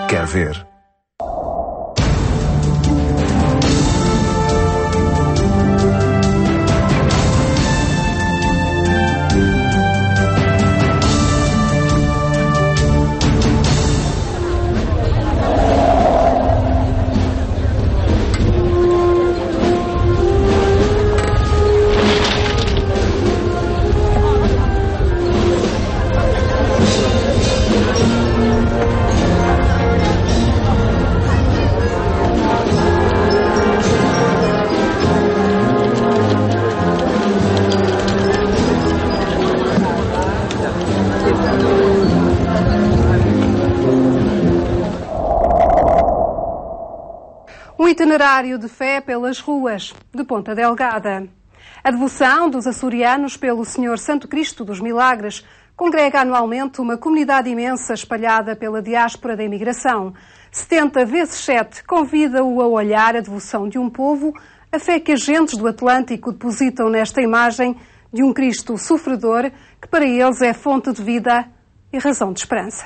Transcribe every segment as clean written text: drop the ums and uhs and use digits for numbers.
quer ver. Um itinerário de fé pelas ruas de Ponta Delgada. A devoção dos açorianos pelo Senhor Santo Cristo dos Milagres congrega anualmente uma comunidade imensa espalhada pela diáspora da imigração. 70 vezes 7 convida-o a olhar a devoção de um povo, a fé que agentes do Atlântico depositam nesta imagem de um Cristo sofredor que para eles é fonte de vida e razão de esperança.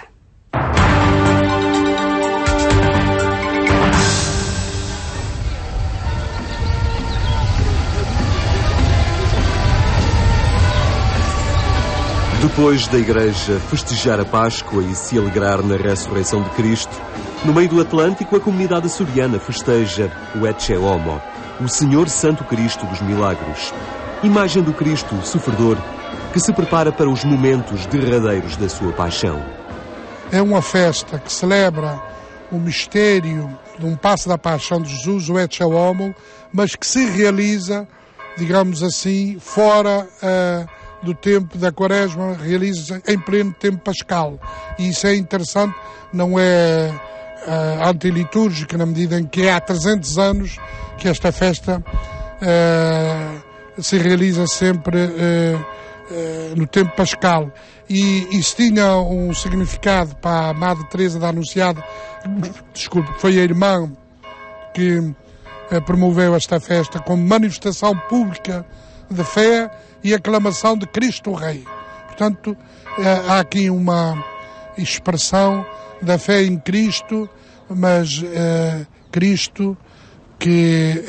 Depois da Igreja festejar a Páscoa e se alegrar na ressurreição de Cristo, no meio do Atlântico a comunidade açoriana festeja o Ecce Homo, o Senhor Santo Cristo dos Milagres, imagem do Cristo sofredor que se prepara para os momentos derradeiros da sua paixão. É uma festa que celebra o mistério de um passo da paixão de Jesus, o Ecce Homo, mas que se realiza, digamos assim, fora do tempo da Quaresma, realiza em pleno tempo pascal. E isso é interessante, não é antilitúrgica, na medida em que há 300 anos que esta festa se realiza sempre no tempo pascal. E isso tinha um significado para a Madre Teresa da Anunciada, desculpe, foi a irmã que promoveu esta festa como manifestação pública de fé e aclamação de Cristo Rei. Portanto, há aqui uma expressão da fé em Cristo, mas Cristo que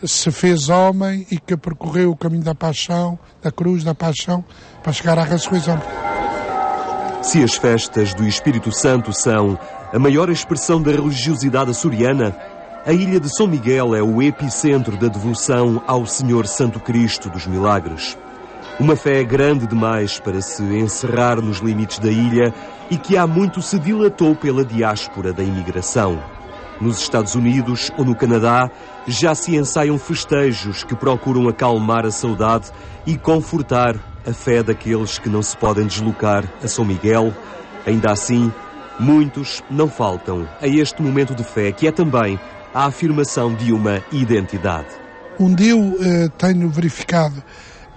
se fez homem e que percorreu o caminho da paixão, da cruz, da paixão, para chegar à ressurreição. Se as festas do Espírito Santo são a maior expressão da religiosidade açoriana, a ilha de São Miguel é o epicentro da devoção ao Senhor Santo Cristo dos Milagres. Uma fé grande demais para se encerrar nos limites da ilha e que há muito se dilatou pela diáspora da imigração. Nos Estados Unidos ou no Canadá já se ensaiam festejos que procuram acalmar a saudade e confortar a fé daqueles que não se podem deslocar a São Miguel. Ainda assim, muitos não faltam a este momento de fé que é também a afirmação de uma identidade. Onde eu tenho verificado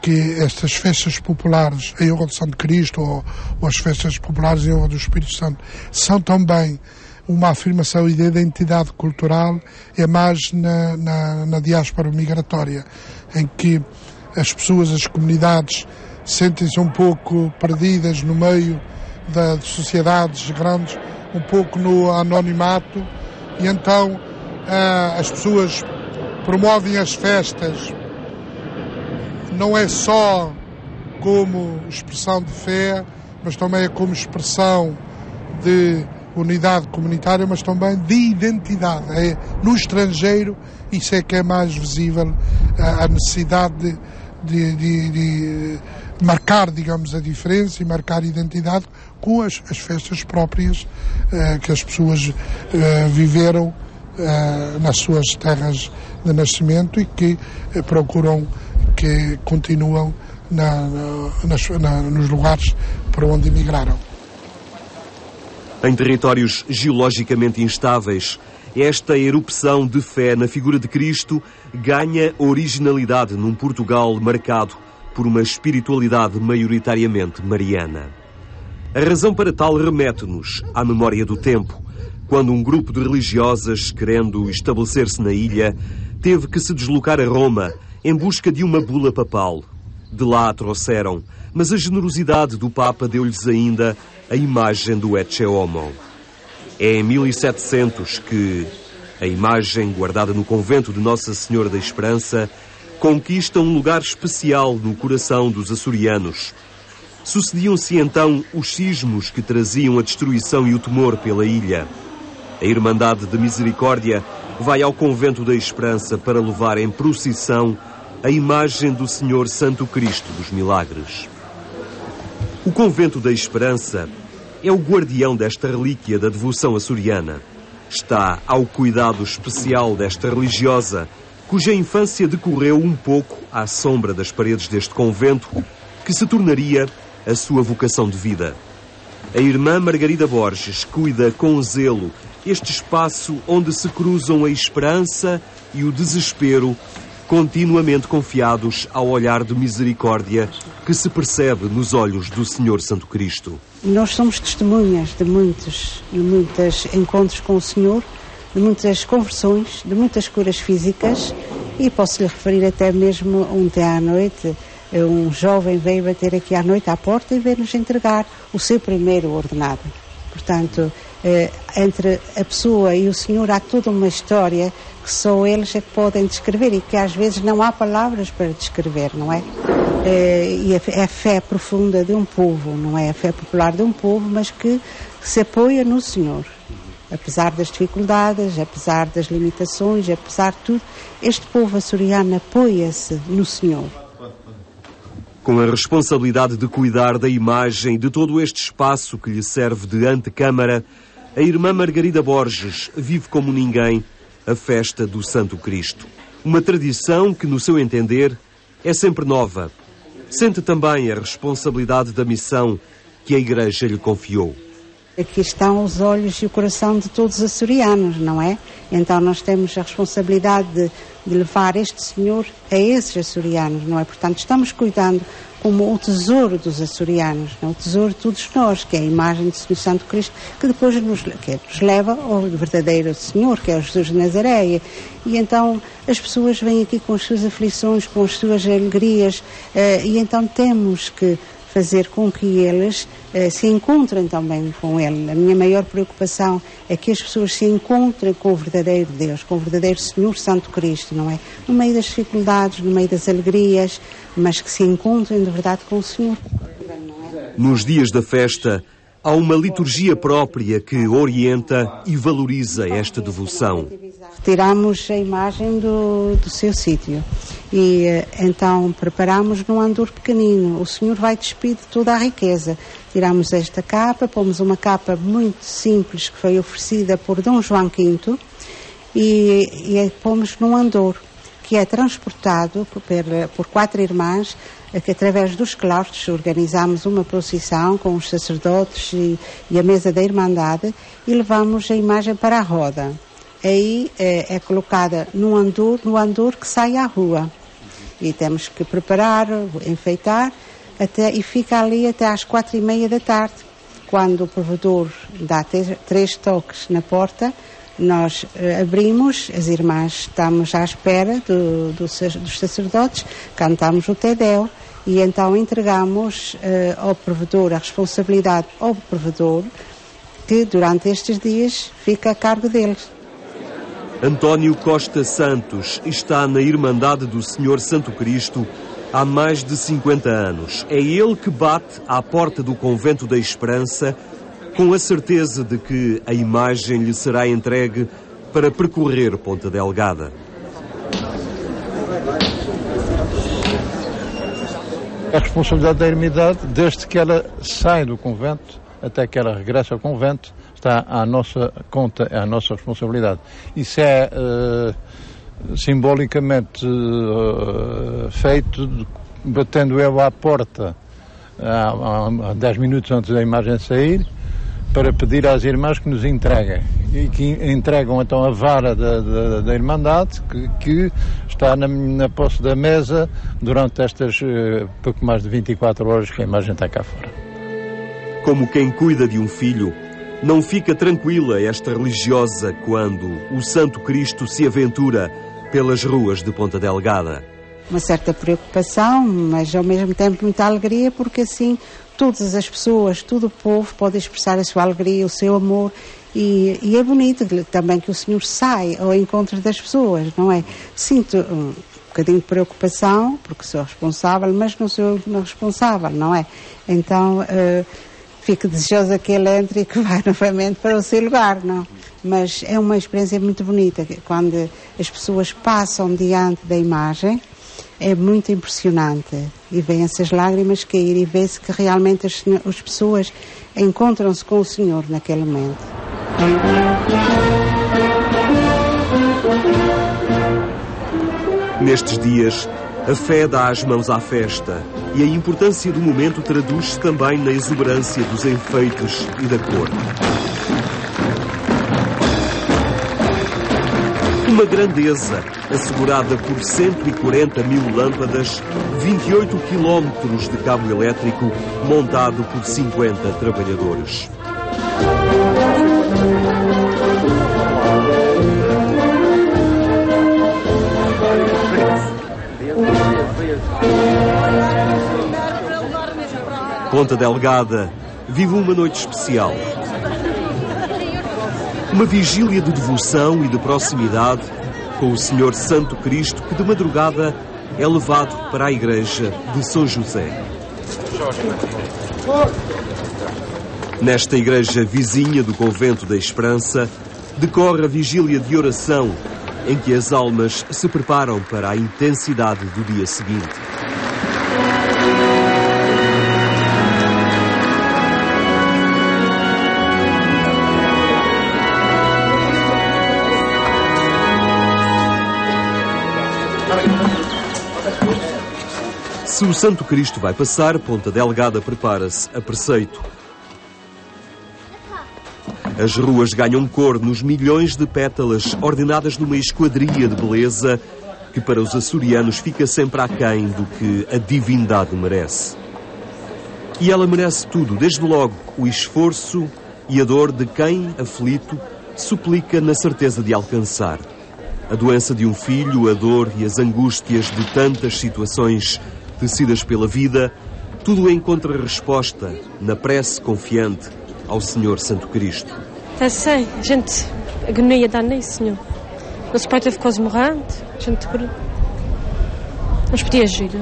que estas festas populares em honra de Santo Cristo ou as festas populares em honra do Espírito Santo são também uma afirmação de identidade cultural, é mais na diáspora migratória, em que as pessoas, as comunidades, sentem-se um pouco perdidas no meio de sociedades grandes, um pouco no anonimato, e então as pessoas promovem as festas, não é só como expressão de fé, mas também é como expressão de unidade comunitária, mas também de identidade. No estrangeiro, isso é que é mais visível, a necessidade de marcar, digamos, a diferença e marcar a identidade com as festas próprias que as pessoas viveram nas suas terras de nascimento e que procuram, que continuam nos lugares para onde emigraram. Em territórios geologicamente instáveis, esta erupção de fé na figura de Cristo ganha originalidade num Portugal marcado por uma espiritualidade maioritariamente mariana. A razão para tal remete-nos à memória do tempo, quando um grupo de religiosas, querendo estabelecer-se na ilha, teve que se deslocar a Roma em busca de uma bula papal. De lá a trouxeram, mas a generosidade do Papa deu-lhes ainda a imagem do Ecce Homo. É em 1700 que a imagem guardada no convento de Nossa Senhora da Esperança conquista um lugar especial no coração dos açorianos. Sucediam-se então os sismos que traziam a destruição e o temor pela ilha. A Irmandade de Misericórdia vai ao convento da Esperança para levar em procissão a imagem do Senhor Santo Cristo dos Milagres. O convento da Esperança é o guardião desta relíquia da devoção açoriana. Está ao cuidado especial desta religiosa, cuja infância decorreu um pouco à sombra das paredes deste convento, que se tornaria a sua vocação de vida. A irmã Margarida Borges cuida com zelo este espaço onde se cruzam a esperança e o desespero, continuamente confiados ao olhar de misericórdia que se percebe nos olhos do Senhor Santo Cristo. Nós somos testemunhas de muitos encontros com o Senhor, de muitas conversões, de muitas curas físicas, e posso lhe referir até mesmo ontem à noite, um jovem veio bater aqui à noite à porta e veio-nos entregar o seu primeiro ordenado. Portanto, entre a pessoa e o Senhor há toda uma história que só eles é que podem descrever e que às vezes não há palavras para descrever, não é? E é a fé profunda de um povo, não é a fé popular de um povo, mas que se apoia no Senhor. Apesar das dificuldades, apesar das limitações, apesar de tudo, este povo açoriano apoia-se no Senhor. Com a responsabilidade de cuidar da imagem de todo este espaço que lhe serve de antecâmara, a irmã Margarida Borges vive como ninguém a festa do Santo Cristo. Uma tradição que, no seu entender, é sempre nova. Sente também a responsabilidade da missão que a Igreja lhe confiou. Aqui estão os olhos e o coração de todos os açorianos, não é? Então nós temos a responsabilidade de levar este Senhor a esses açorianos, não é? Portanto, estamos cuidando como o tesouro dos açorianos, não? O tesouro de todos nós, que é a imagem do Senhor Santo Cristo, que depois nos leva ao verdadeiro Senhor, que é o Jesus de Nazaré. E então as pessoas vêm aqui com as suas aflições, com as suas alegrias, e então temos que fazer com que eles se encontrem também com Ele. A minha maior preocupação é que as pessoas se encontrem com o verdadeiro Deus, com o verdadeiro Senhor Santo Cristo, não é? No meio das dificuldades, no meio das alegrias, mas que se encontrem de verdade com o Senhor. Nos dias da festa, há uma liturgia própria que orienta e valoriza esta devoção. Retiramos a imagem do seu sítio e então preparamos num andor pequenino. O Senhor vai despir de toda a riqueza. Tiramos esta capa, pomos uma capa muito simples que foi oferecida por Dom João V e pomos num andor que é transportado por 4 irmãs, que através dos claustros organizamos uma procissão com os sacerdotes e a mesa da Irmandade e levamos a imagem para a roda. Aí é colocada no andor que sai à rua. E temos que preparar, enfeitar, e fica ali até às 4:30 da tarde. Quando o provedor dá 3 toques na porta, nós abrimos, as irmãs estamos à espera dos sacerdotes, cantamos o Tedéu e então entregamos ao provedor, a responsabilidade ao provedor, que durante estes dias fica a cargo deles. António Costa Santos está na Irmandade do Senhor Santo Cristo há mais de 50 anos. É ele que bate à porta do Convento da Esperança com a certeza de que a imagem lhe será entregue para percorrer Ponta Delgada. A responsabilidade da Irmandade, desde que ela sai do convento até que ela regressa ao convento, está à nossa conta, é a nossa responsabilidade. Isso é simbolicamente feito batendo eu à porta há 10 minutos antes da imagem sair, para pedir às irmãs que nos entreguem. E que entregam então a vara da Irmandade, que está na posse da mesa durante estas pouco mais de 24 horas que a imagem está cá fora. Como quem cuida de um filho, não fica tranquila esta religiosa quando o Santo Cristo se aventura pelas ruas de Ponta Delgada. Uma certa preocupação, mas ao mesmo tempo muita alegria, porque assim todas as pessoas, todo o povo pode expressar a sua alegria, o seu amor E é bonito também que o Senhor sai ao encontro das pessoas, não é? Sinto um bocadinho de preocupação, porque sou responsável, mas não sou eu responsável, não é? Então, fico desejosa que ele entre e que vá novamente para o seu lugar, não? Mas é uma experiência muito bonita, quando as pessoas passam diante da imagem, é muito impressionante. E vêm essas lágrimas cair e vê-se que realmente as pessoas encontram-se com o Senhor naquele momento. Nestes dias, a fé dá as mãos à festa e a importância do momento traduz-se também na exuberância dos enfeites e da cor. Uma grandeza assegurada por 140 mil lâmpadas, 28 quilómetros de cabo elétrico montado por 50 trabalhadores. Ponta Delgada vive uma noite especial. Uma vigília de devoção e de proximidade com o Senhor Santo Cristo, que de madrugada é levado para a igreja de São José. Nesta igreja vizinha do Convento da Esperança, decorre a vigília de oração, em que as almas se preparam para a intensidade do dia seguinte. Se o Santo Cristo vai passar, Ponta Delgada prepara-se a preceito. As ruas ganham cor nos milhões de pétalas ordenadas numa esquadria de beleza que para os açorianos fica sempre aquém do que a divindade merece. E ela merece tudo, desde logo o esforço e a dor de quem, aflito, suplica na certeza de alcançar. A doença de um filho, a dor e as angústias de tantas situações tecidas pela vida, tudo encontra resposta na prece confiante ao Senhor Santo Cristo. Eu sei, a gente agonia dá nisso, Senhor. Não se pode ter ficado morrendo, a gente nos pedia ajuda.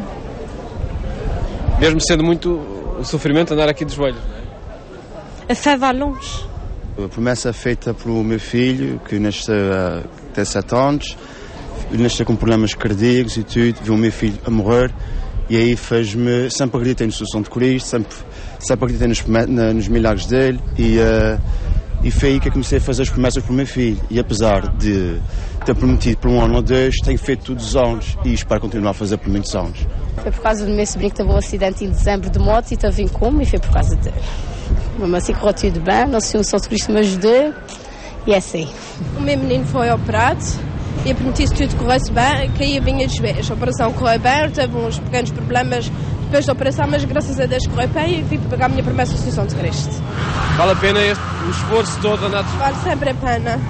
Mesmo sendo muito sofrimento andar aqui de joelhos, não é? A fé vai longe. A promessa feita pelo meu filho, que nasceu até 7 anos, nasceu com problemas cardíacos e tudo, viu o meu filho a morrer. E aí fez-me, sempre acreditei na solução de Cristo, sempre acreditei nos milagres dele e foi aí que eu comecei a fazer as promessas para o meu filho. E apesar de ter prometido por 1 ano ou 2, tenho feito todos os anos e espero continuar a fazer por muitos anos. Foi por causa do meu sobrinho que teve um acidente em dezembro de moto e teve em coma e foi por causa dele. Mesmo assim correu tudo bem, Nosso Senhor Santo Cristo me ajudou e é assim. O meu menino foi operado. E prometi-se tudo corresse bem, caía bem as joelhos. A operação correu bem, teve uns pequenos problemas depois da operação, mas graças a Deus correu bem e vim pagar a minha promessa à Associação de Cristo. Vale a pena o esforço todo andar? Vale sempre a pena.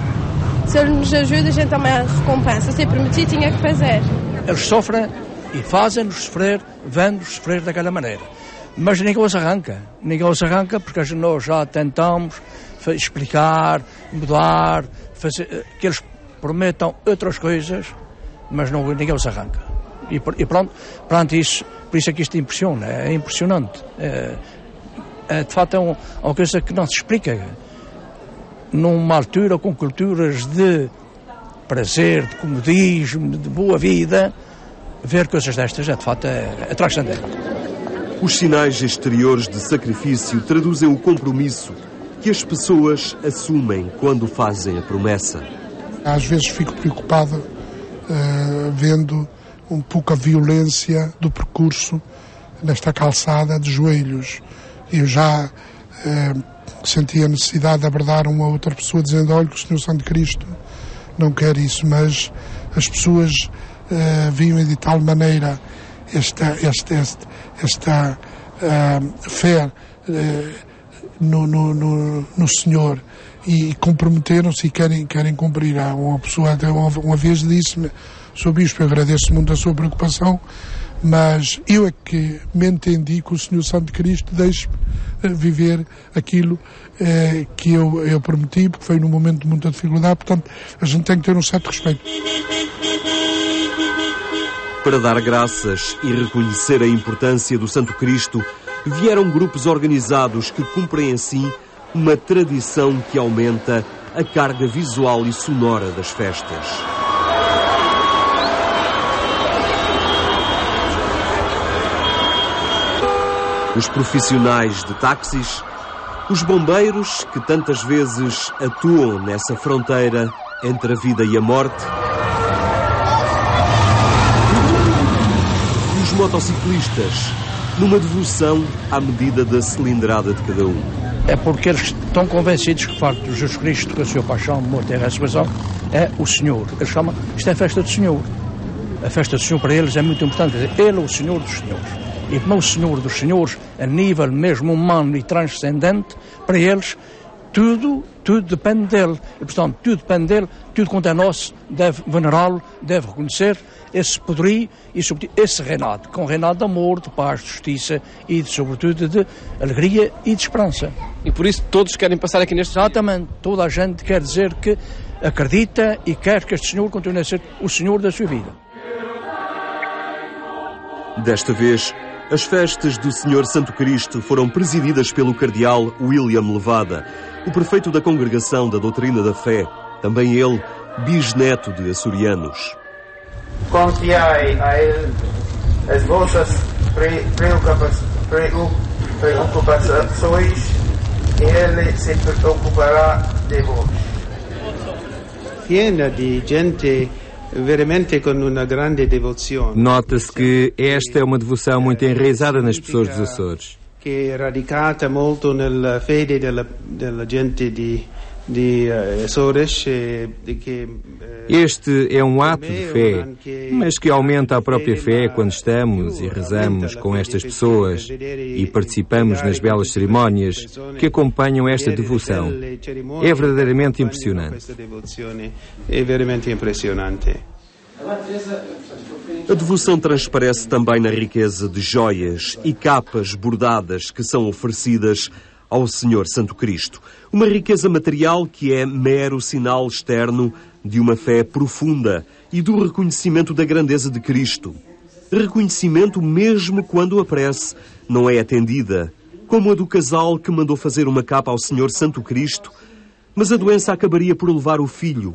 Se Ele nos ajuda, a gente também recompensa. Se prometi, tinha que fazer. Eles sofrem e fazem-nos sofrer, vêm-nos sofrer daquela maneira. Mas ninguém os arranca porque nós já tentamos explicar, mudar, fazer, que eles prometam outras coisas, mas ninguém os arranca. E pronto, isso, por isso é que isto impressiona, é impressionante. De fato é uma coisa que não se explica. Numa altura com culturas de prazer, de comodismo, de boa vida, ver coisas destas de fato é transcendente. Os sinais exteriores de sacrifício traduzem o compromisso que as pessoas assumem quando fazem a promessa. Às vezes fico preocupado vendo um pouco a violência do percurso nesta calçada de joelhos. Eu já senti a necessidade de abordar uma outra pessoa dizendo: olha, que o Senhor Santo Cristo não quer isso, mas as pessoas viam de tal maneira esta fé no Senhor e comprometeram-se e querem cumprir. Uma pessoa até uma vez disse-me: Sr. Bispo, eu agradeço muito a sua preocupação, mas eu é que me entendi que o Senhor Santo Cristo viver aquilo que eu prometi, porque foi num momento de muita dificuldade. Portanto, a gente tem que ter um certo respeito. Para dar graças e reconhecer a importância do Santo Cristo, vieram grupos organizados que cumprem assim uma tradição que aumenta a carga visual e sonora das festas. Os profissionais de táxis, os bombeiros que tantas vezes atuam nessa fronteira entre a vida e a morte, e os motociclistas, numa devoção à medida da cilindrada de cada um. É porque eles estão convencidos que o facto de Jesus Cristo, com a sua paixão, morte e ressurreição, é o Senhor. Eles chamam, isto é a festa do Senhor. A festa do Senhor para eles é muito importante. Ele é o Senhor dos Senhores. E como é o Senhor dos Senhores, a nível mesmo humano e transcendente, para eles, tudo depende dele. E, portanto, tudo depende dele, tudo quanto é nosso, deve venerá-lo, deve reconhecer esse poderio e, sobretudo, esse reinado, com reinado de amor, de paz, de justiça e, sobretudo, de alegria e de esperança. E por isso todos querem passar aqui neste... Exatamente. Toda a gente quer dizer que acredita e quer que este Senhor continue a ser o Senhor da sua vida. Desta vez, as festas do Senhor Santo Cristo foram presididas pelo cardeal William Levada, o prefeito da Congregação da Doutrina da Fé, também ele bisneto de açorianos. Confiai a ele as vossas preocupações e ele se preocupará de vós. Piena de gente veramente com uma grande devoção. Nota-se que esta é uma devoção muito enraizada nas pessoas dos Açores. Que é radicata muito na fede da gente de Açores. Este é um ato de fé, mas que aumenta a própria fé quando estamos e rezamos com estas pessoas e participamos nas belas cerimónias que acompanham esta devoção. É verdadeiramente impressionante. É verdadeiramente impressionante. A devoção transparece também na riqueza de joias e capas bordadas que são oferecidas ao Senhor Santo Cristo. Uma riqueza material que é mero sinal externo de uma fé profunda e do reconhecimento da grandeza de Cristo. Reconhecimento mesmo quando a prece não é atendida, como a do casal que mandou fazer uma capa ao Senhor Santo Cristo, mas a doença acabaria por levar o filho,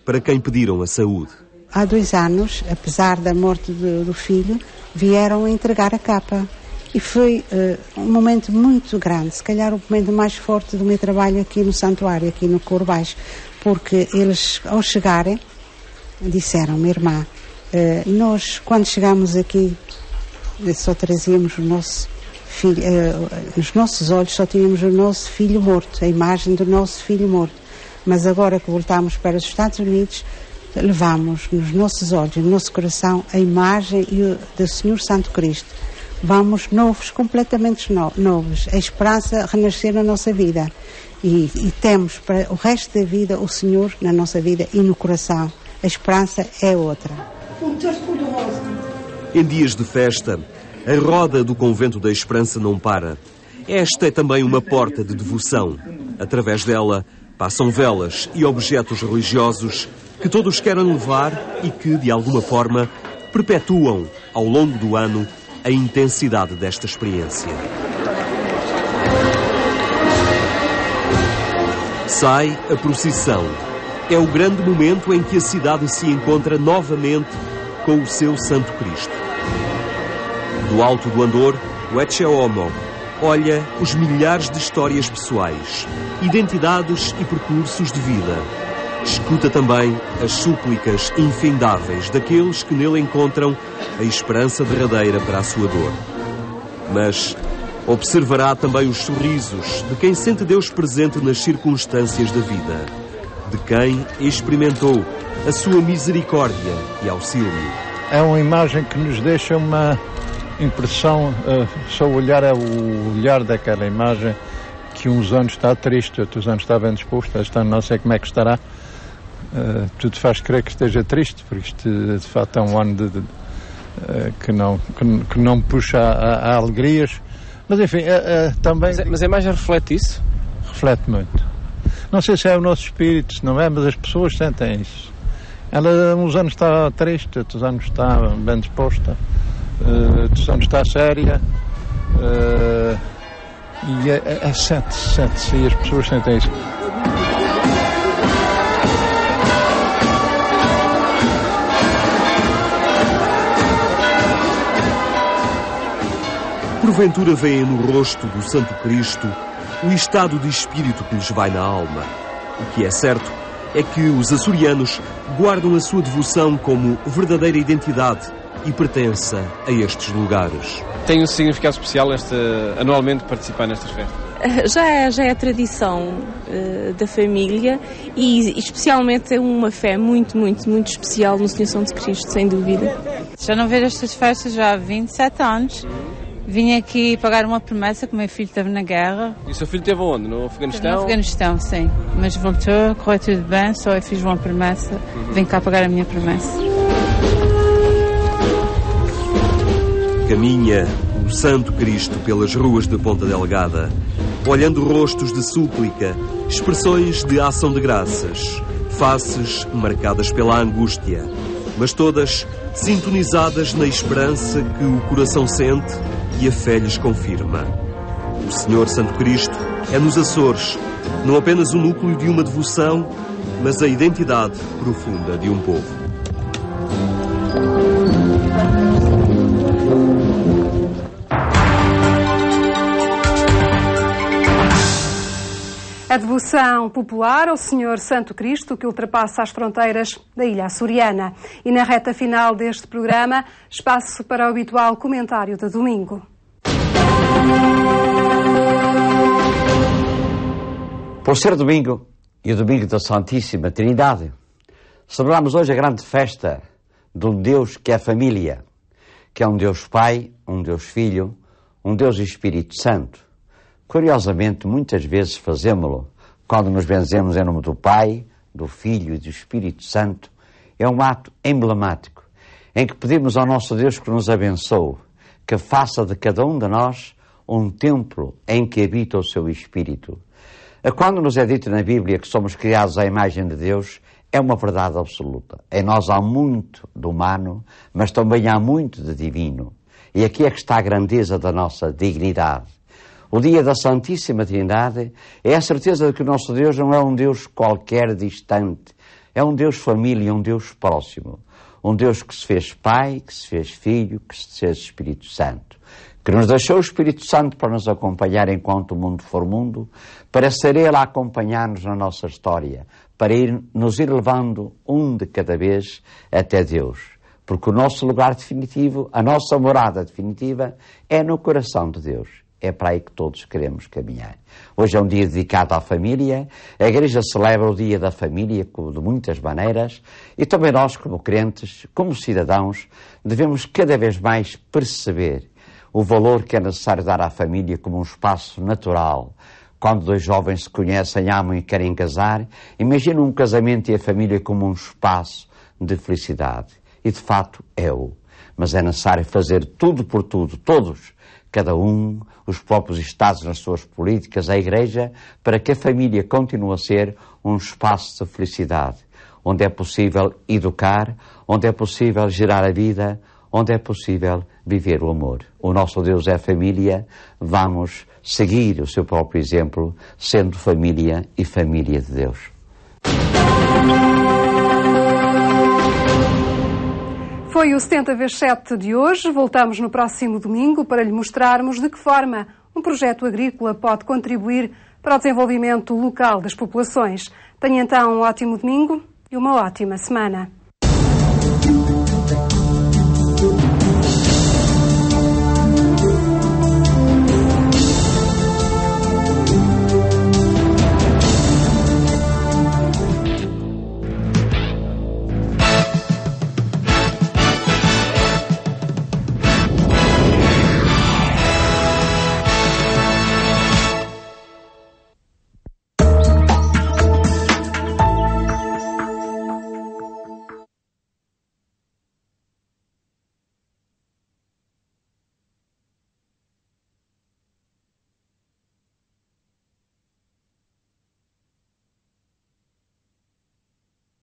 para quem pediram a saúde. Há 2 anos, apesar da morte do filho, vieram entregar a capa. E foi um momento muito grande, se calhar o momento mais forte do meu trabalho aqui no santuário, aqui no Coro Baixo, porque eles, ao chegarem, disseram, minha irmã, nós, quando chegámos aqui, só trazíamos o nosso filho, nos nossos olhos só tínhamos o nosso filho morto, a imagem do nosso filho morto. Mas agora que voltamos para os Estados Unidos, levamos nos nossos olhos, no nosso coração, a imagem do Senhor Santo Cristo. Vamos novos, completamente novos. A esperança renascer na nossa vida. E temos para o resto da vida o Senhor na nossa vida e no coração. A esperança é outra. Em dias de festa, a roda do Convento da Esperança não para. Esta é também uma porta de devoção. Através dela passam velas e objetos religiosos que todos querem levar e que, de alguma forma, perpetuam, ao longo do ano, a intensidade desta experiência. Sai a procissão. É o grande momento em que a cidade se encontra novamente com o seu Santo Cristo. Do alto do Andor, o Ecce Homo olha os milhares de histórias pessoais, identidades e percursos de vida. Escuta também as súplicas infindáveis daqueles que nele encontram a esperança derradeira para a sua dor. Mas observará também os sorrisos de quem sente Deus presente nas circunstâncias da vida, de quem experimentou a sua misericórdia e auxílio. É uma imagem que nos deixa uma impressão, só olhar é o olhar daquela imagem, que uns anos está triste, outros anos está bem disposto, este ano não sei como é que estará. Tudo faz crer que esteja triste, porque isto de facto é um ano que não puxa a alegrias, Mas enfim, também... Mas é mais reflete isso? Reflete muito. Não sei se é o nosso espírito, se não é, mas as pessoas sentem isso. Ela uns anos está triste, outros anos está bem disposta, outros anos está séria, e sente-se, e as pessoas sentem isso. Porventura veem no rosto do Santo Cristo o estado de espírito que lhes vai na alma. O que é certo é que os açorianos guardam a sua devoção como verdadeira identidade e pertença a estes lugares. Tem um significado especial anualmente participar nestas festas? Já é tradição da família e especialmente é uma fé muito especial no Senhor Santo Cristo, sem dúvida. Já não vejo estas festas já há 27 anos. Vim aqui pagar uma promessa que o meu filho esteve na guerra. E o seu filho esteve onde? No Afeganistão? No Afeganistão, sim. Mas voltou, correu tudo bem, só eu fiz uma promessa. Vim cá pagar a minha promessa. Caminha o Santo Cristo pelas ruas de Ponta Delgada, olhando rostos de súplica, expressões de ação de graças, faces marcadas pela angústia, mas todas sintonizadas na esperança que o coração sente e a fé lhes confirma. O Senhor Santo Cristo é nos Açores não apenas o núcleo de uma devoção, mas a identidade profunda de um povo. A devoção popular ao Senhor Santo Cristo que ultrapassa as fronteiras da ilha açoriana. E na reta final deste programa, espaço para o habitual comentário de domingo. Por ser domingo e o domingo da Santíssima Trindade, celebramos hoje a grande festa de um Deus que é família, que é um Deus Pai, um Deus Filho, um Deus Espírito Santo. Curiosamente, muitas vezes fazemos-lo quando nos benzemos em nome do Pai, do Filho e do Espírito Santo. É um ato emblemático em que pedimos ao nosso Deus que nos abençoe, que faça de cada um de nós um templo em que habita o seu Espírito. Quando nos é dito na Bíblia que somos criados à imagem de Deus, é uma verdade absoluta. Em nós há muito de humano, mas também há muito de divino. E aqui é que está a grandeza da nossa dignidade. O dia da Santíssima Trindade é a certeza de que o nosso Deus não é um Deus qualquer distante. É um Deus família, um Deus próximo. Um Deus que se fez Pai, que se fez Filho, que se fez Espírito Santo. Que nos deixou o Espírito Santo para nos acompanhar enquanto o mundo for mundo, para ser Ele a acompanhar-nos na nossa história, para nos ir levando um de cada vez até Deus. Porque o nosso lugar definitivo, a nossa morada definitiva, é no coração de Deus. É para aí que todos queremos caminhar. Hoje é um dia dedicado à família. A Igreja celebra o Dia da Família de muitas maneiras e também nós, como crentes, como cidadãos, devemos cada vez mais perceber o valor que é necessário dar à família como um espaço natural. Quando dois jovens se conhecem, amam e querem casar, imaginam um casamento e a família como um espaço de felicidade. E de facto é-o. Mas é necessário fazer tudo por tudo, todos, cada um, os próprios Estados nas suas políticas, a Igreja, para que a família continue a ser um espaço de felicidade, onde é possível educar, onde é possível gerar a vida, onde é possível viver o amor. O nosso Deus é família, vamos seguir o seu próprio exemplo, sendo família e família de Deus. Foi o 70x7 de hoje. Voltamos no próximo domingo para lhe mostrarmos de que forma um projeto agrícola pode contribuir para o desenvolvimento local das populações. Tenha então um ótimo domingo e uma ótima semana.